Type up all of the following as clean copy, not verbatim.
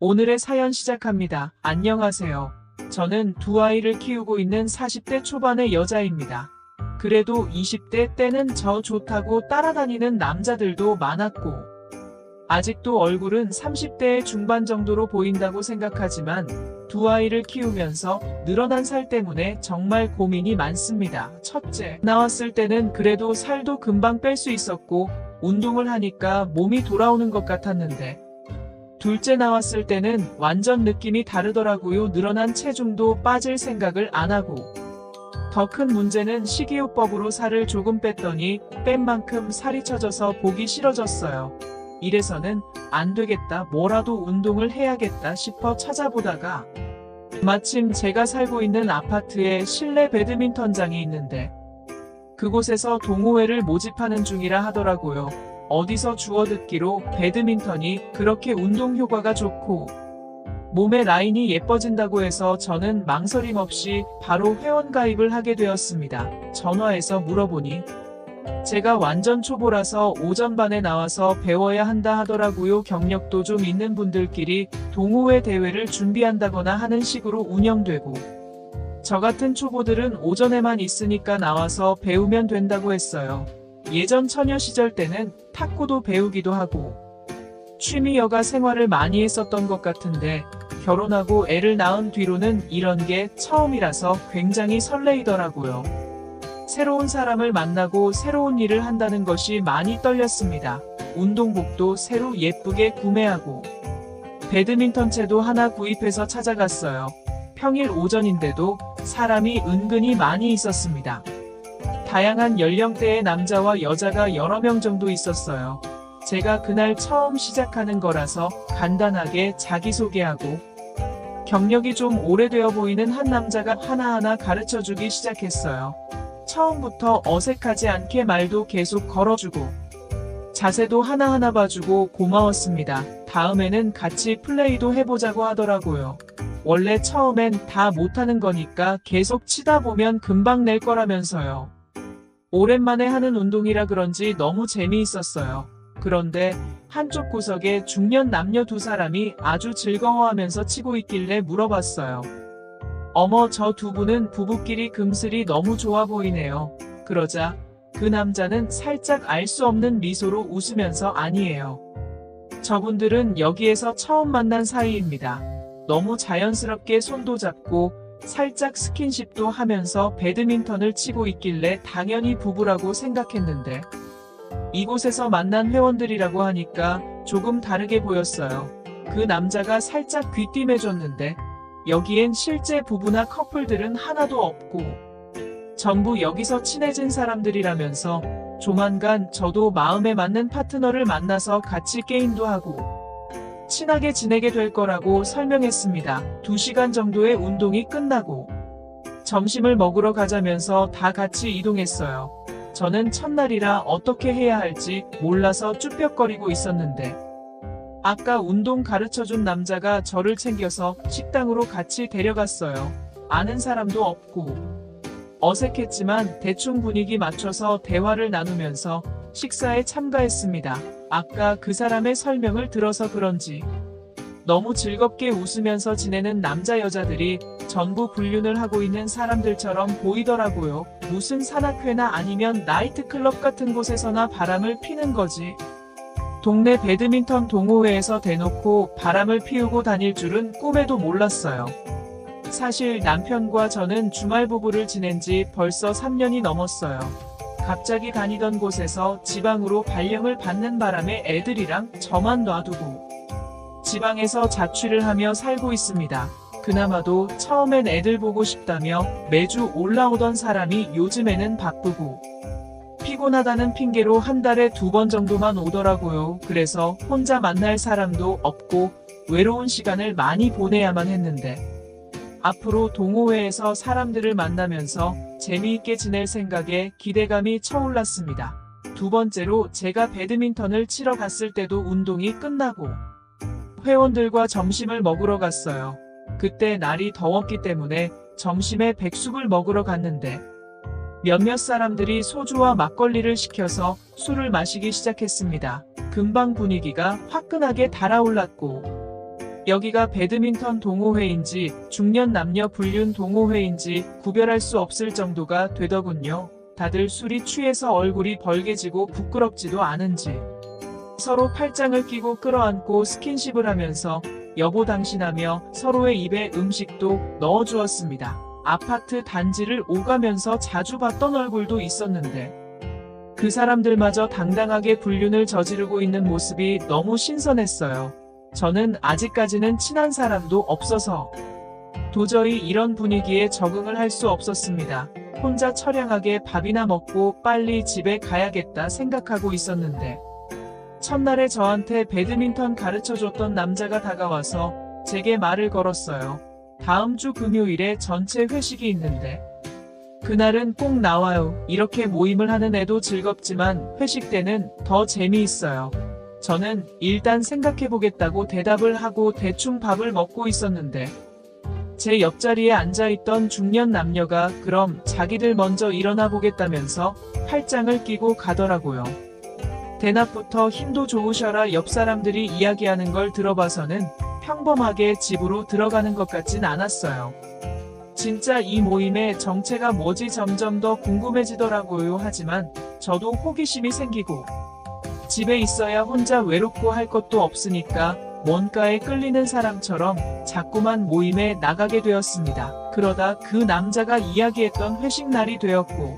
오늘의 사연 시작합니다. 안녕하세요. 저는 두 아이를 키우고 있는 40대 초반의 여자입니다. 그래도 20대 때는 저 좋다고 따라다니는 남자들도 많았고, 아직도 얼굴은 30대의 중반 정도로 보인다고 생각하지만 두 아이를 키우면서 늘어난 살 때문에 정말 고민이 많습니다. 첫째, 나왔을 때는 그래도 살도 금방 뺄 수 있었고 운동을 하니까 몸이 돌아오는 것 같았는데, 둘째 나왔을 때는 완전 느낌이 다르더라고요. 늘어난 체중도 빠질 생각을 안 하고. 더 큰 문제는 식이요법으로 살을 조금 뺐더니 뺀 만큼 살이 쪄져서 보기 싫어졌어요. 이래서는 안 되겠다, 뭐라도 운동을 해야겠다 싶어 찾아보다가 마침 제가 살고 있는 아파트에 실내 배드민턴장이 있는데 그곳에서 동호회를 모집하는 중이라 하더라고요. 어디서 주워 듣기로 배드민턴이 그렇게 운동 효과가 좋고 몸의 라인이 예뻐진다고 해서 저는 망설임 없이 바로 회원가입을 하게 되었습니다. 전화해서 물어보니 제가 완전 초보라서 오전반에 나와서 배워야 한다 하더라고요. 경력도 좀 있는 분들끼리 동호회 대회를 준비한다거나 하는 식으로 운영되고, 저 같은 초보들은 오전에만 있으니까 나와서 배우면 된다고 했어요. 예전 처녀 시절 때는 탁구도 배우기도 하고 취미 여가 생활을 많이 했었던 것 같은데, 결혼하고 애를 낳은 뒤로는 이런 게 처음이라서 굉장히 설레이더라고요. 새로운 사람을 만나고 새로운 일을 한다는 것이 많이 떨렸습니다. 운동복도 새로 예쁘게 구매하고 배드민턴채도 하나 구입해서 찾아갔어요. 평일 오전인데도 사람이 은근히 많이 있었습니다. 다양한 연령대의 남자와 여자가 여러 명 정도 있었어요. 제가 그날 처음 시작하는 거라서 간단하게 자기소개하고 경력이 좀 오래되어 보이는 한 남자가 하나하나 가르쳐주기 시작했어요. 처음부터 어색하지 않게 말도 계속 걸어주고 자세도 하나하나 봐주고 고마웠습니다. 다음에는 같이 플레이도 해보자고 하더라고요. 원래 처음엔 다 못하는 거니까 계속 치다 보면 금방 낼 거라면서요. 오랜만에 하는 운동이라 그런지 너무 재미있었어요. 그런데 한쪽 구석에 중년 남녀 두 사람이 아주 즐거워하면서 치고 있길래 물어봤어요. 어머, 저 두 분은 부부끼리 금슬이 너무 좋아 보이네요. 그러자 그 남자는 살짝 알 수 없는 미소로 웃으면서 아니에요. 저분들은 여기에서 처음 만난 사이입니다. 너무 자연스럽게 손도 잡고 살짝 스킨십도 하면서 배드민턴을 치고 있길래 당연히 부부라고 생각했는데, 이곳에서 만난 회원들이라고 하니까 조금 다르게 보였어요. 그 남자가 살짝 귀띔해줬는데 여기엔 실제 부부나 커플들은 하나도 없고 전부 여기서 친해진 사람들이라면서 조만간 저도 마음에 맞는 파트너를 만나서 같이 게임도 하고 친하게 지내게 될 거라고 설명했습니다. 2시간 정도의 운동이 끝나고 점심을 먹으러 가자면서 다 같이 이동했어요. 저는 첫날이라 어떻게 해야 할지 몰라서 쭈뼛거리고 있었는데 아까 운동 가르쳐준 남자가 저를 챙겨서 식당으로 같이 데려갔어요. 아는 사람도 없고 어색했지만 대충 분위기 맞춰서 대화를 나누면서 식사에 참가했습니다. 아까 그 사람의 설명을 들어서 그런지 너무 즐겁게 웃으면서 지내는 남자 여자들이 전부 불륜을 하고 있는 사람들처럼 보이더라고요. 무슨 산악회나 아니면 나이트클럽 같은 곳에서나 바람을 피는 거지. 동네 배드민턴 동호회에서 대놓고 바람을 피우고 다닐 줄은 꿈에도 몰랐어요. 사실 남편과 저는 주말 부부를 지낸 지 벌써 3년이 넘었어요. 갑자기 다니던 곳에서 지방으로 발령을 받는 바람에 애들이랑 저만 놔두고 지방에서 자취를 하며 살고 있습니다. 그나마도 처음엔 애들 보고 싶다며 매주 올라오던 사람이 요즘에는 바쁘고 피곤하다는 핑계로 한 달에 2번 정도만 오더라고요. 그래서 혼자 만날 사람도 없고 외로운 시간을 많이 보내야만 했는데, 앞으로 동호회에서 사람들을 만나면서 재미있게 지낼 생각에 기대감이 쳐올랐습니다. 두 번째로 제가 배드민턴을 치러 갔을 때도 운동이 끝나고 회원들과 점심을 먹으러 갔어요. 그때 날이 더웠기 때문에 점심에 백숙을 먹으러 갔는데 몇몇 사람들이 소주와 막걸리를 시켜서 술을 마시기 시작했습니다. 금방 분위기가 화끈하게 달아올랐고 여기가 배드민턴 동호회인지 중년 남녀 불륜 동호회인지 구별할 수 없을 정도가 되더군요. 다들 술이 취해서 얼굴이 벌개지고 부끄럽지도 않은지 서로 팔짱을 끼고 끌어안고 스킨십을 하면서 여보 당신하며 서로의 입에 음식도 넣어주었습니다. 아파트 단지를 오가면서 자주 봤던 얼굴도 있었는데 그 사람들마저 당당하게 불륜을 저지르고 있는 모습이 너무 신선했어요. 저는 아직까지는 친한 사람도 없어서 도저히 이런 분위기에 적응을 할 수 없었습니다. 혼자 처량하게 밥이나 먹고 빨리 집에 가야겠다 생각하고 있었는데 첫날에 저한테 배드민턴 가르쳐줬던 남자가 다가와서 제게 말을 걸었어요. 다음 주 금요일에 전체 회식이 있는데 그날은 꼭 나와요. 이렇게 모임을 하는 애도 즐겁지만 회식 때는 더 재미있어요. 저는 일단 생각해보겠다고 대답을 하고 대충 밥을 먹고 있었는데 제 옆자리에 앉아있던 중년 남녀가 그럼 자기들 먼저 일어나 보겠다면서 팔짱을 끼고 가더라고요. 대낮부터 힘도 좋으셔라 옆 사람들이 이야기하는 걸 들어봐서는 평범하게 집으로 들어가는 것 같진 않았어요. 진짜 이 모임의 정체가 뭐지 점점 더 궁금해지더라고요. 하지만 저도 호기심이 생기고 집에 있어야 혼자 외롭고 할 것도 없으니까 뭔가에 끌리는 사람처럼 자꾸만 모임에 나가게 되었습니다. 그러다 그 남자가 이야기했던 회식 날이 되었고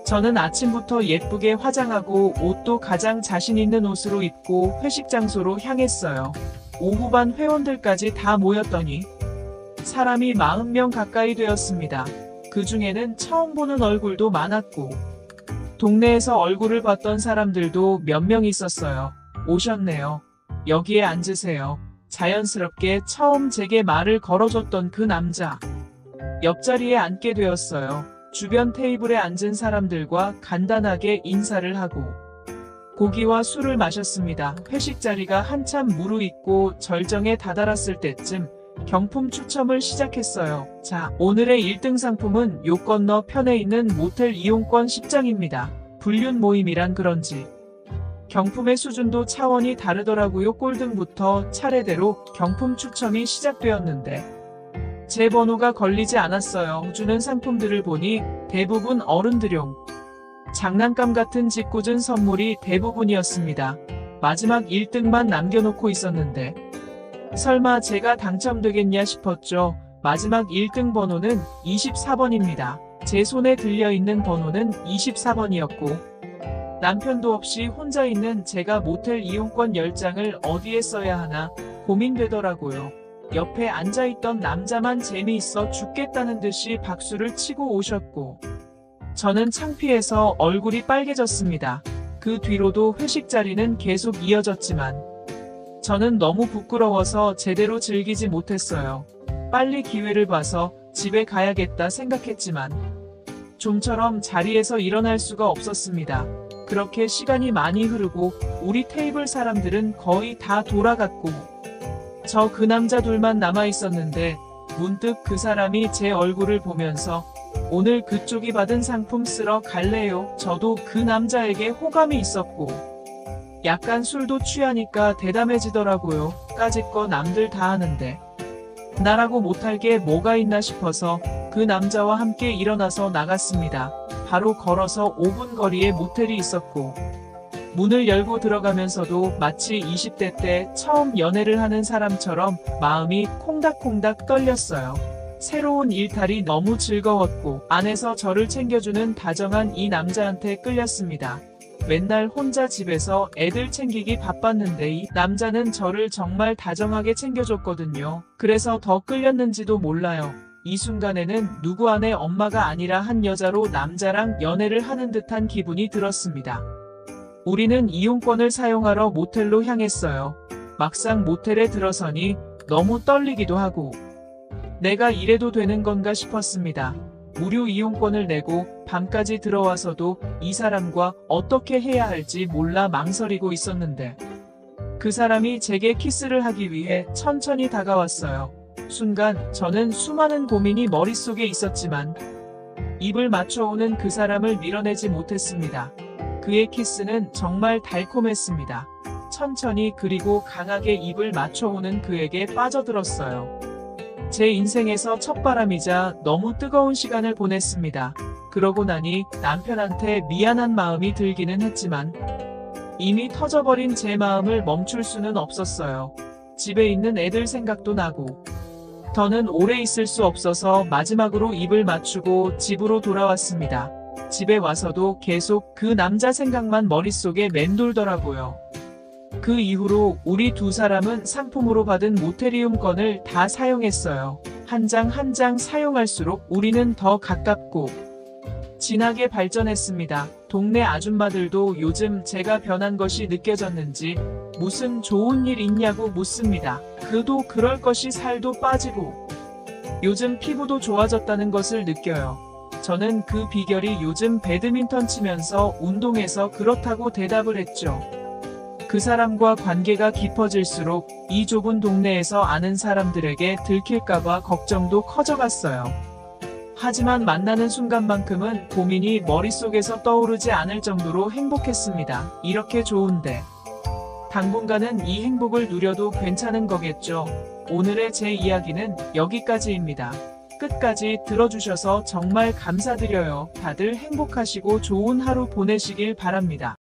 저는 아침부터 예쁘게 화장하고 옷도 가장 자신 있는 옷으로 입고 회식 장소로 향했어요. 오후 반 회원들까지 다 모였더니 사람이 40명 가까이 되었습니다. 그 중에는 처음 보는 얼굴도 많았고 동네에서 얼굴을 봤던 사람들도 몇 명 있었어요. 오셨네요. 여기에 앉으세요. 자연스럽게 처음 제게 말을 걸어줬던 그 남자. 옆자리에 앉게 되었어요. 주변 테이블에 앉은 사람들과 간단하게 인사를 하고 고기와 술을 마셨습니다. 회식 자리가 한참 무르익고 절정에 다다랐을 때쯤 경품 추첨을 시작했어요. 자, 오늘의 1등 상품은 요 건너 편에 있는 모텔 이용권 10장입니다. 불륜 모임이란 그런지 경품의 수준도 차원이 다르더라고요. 꼴등부터 차례대로 경품 추첨이 시작되었는데 제 번호가 걸리지 않았어요. 주는 상품들을 보니 대부분 어른들용 장난감 같은 짓궂은 선물이 대부분이었습니다. 마지막 1등만 남겨놓고 있었는데 설마 제가 당첨되겠냐 싶었죠. 마지막 1등 번호는 24번입니다. 제 손에 들려있는 번호는 24번이었고 남편도 없이 혼자 있는 제가 모텔 이용권 10장을 어디에 써야 하나 고민되더라고요. 옆에 앉아있던 남자만 재미있어 죽겠다는 듯이 박수를 치고 오셨고 저는 창피해서 얼굴이 빨개졌습니다. 그 뒤로도 회식 자리는 계속 이어졌지만 저는 너무 부끄러워서 제대로 즐기지 못했어요. 빨리 기회를 봐서 집에 가야겠다 생각했지만 좀처럼 자리에서 일어날 수가 없었습니다. 그렇게 시간이 많이 흐르고 우리 테이블 사람들은 거의 다 돌아갔고 저 그 남자 둘만 남아 있었는데 문득 그 사람이 제 얼굴을 보면서 오늘 그쪽이 받은 상품 쓰러 갈래요? 저도 그 남자에게 호감이 있었고 약간 술도 취하니까 대담해지더라고요. 까짓거 남들 다 하는데 나라고 못할 게 뭐가 있나 싶어서 그 남자와 함께 일어나서 나갔습니다. 바로 걸어서 5분 거리에 모텔이 있었고 문을 열고 들어가면서도 마치 20대 때 처음 연애를 하는 사람처럼 마음이 콩닥콩닥 떨렸어요. 새로운 일탈이 너무 즐거웠고 안에서 저를 챙겨주는 다정한 이 남자한테 끌렸습니다. 맨날 혼자 집에서 애들 챙기기 바빴는데 이 남자는 저를 정말 다정하게 챙겨줬거든요. 그래서 더 끌렸는지도 몰라요. 이 순간에는 누구 안에 엄마가 아니라 한 여자로 남자랑 연애를 하는 듯한 기분이 들었습니다. 우리는 이용권을 사용하러 모텔로 향했어요. 막상 모텔에 들어서니 너무 떨리기도 하고 내가 이래도 되는 건가 싶었습니다. 무료 이용권을 내고 밤까지 들어와서도 이 사람과 어떻게 해야 할지 몰라 망설이고 있었는데 그 사람이 제게 키스를 하기 위해 천천히 다가왔어요. 순간 저는 수많은 고민이 머릿속에 있었지만 입을 맞춰오는 그 사람을 밀어내지 못했습니다. 그의 키스는 정말 달콤했습니다. 천천히 그리고 강하게 입을 맞춰오는 그에게 빠져들었어요. 제 인생에서 첫바람이자 너무 뜨거운 시간을 보냈습니다. 그러고 나니 남편한테 미안한 마음이 들기는 했지만 이미 터져버린 제 마음을 멈출 수는 없었어요. 집에 있는 애들 생각도 나고 더는 오래 있을 수 없어서 마지막으로 입을 맞추고 집으로 돌아왔습니다. 집에 와서도 계속 그 남자 생각만 머릿속에 맴돌더라고요. 그 이후로 우리 두 사람은 상품으로 받은 모테리움권을 다 사용했어요. 한 장 한 장 사용할수록 우리는 더 가깝고 진하게 발전했습니다. 동네 아줌마들도 요즘 제가 변한 것이 느껴졌는지 무슨 좋은 일 있냐고 묻습니다. 그도 그럴 것이 살도 빠지고 요즘 피부도 좋아졌다는 것을 느껴요. 저는 그 비결이 요즘 배드민턴 치면서 운동해서 그렇다고 대답을 했죠. 그 사람과 관계가 깊어질수록 이 좁은 동네에서 아는 사람들에게 들킬까봐 걱정도 커져갔어요. 하지만 만나는 순간만큼은 고민이 머릿속에서 떠오르지 않을 정도로 행복했습니다. 이렇게 좋은데 당분간은 이 행복을 누려도 괜찮은 거겠죠. 오늘의 제 이야기는 여기까지입니다. 끝까지 들어주셔서 정말 감사드려요. 다들 행복하시고 좋은 하루 보내시길 바랍니다.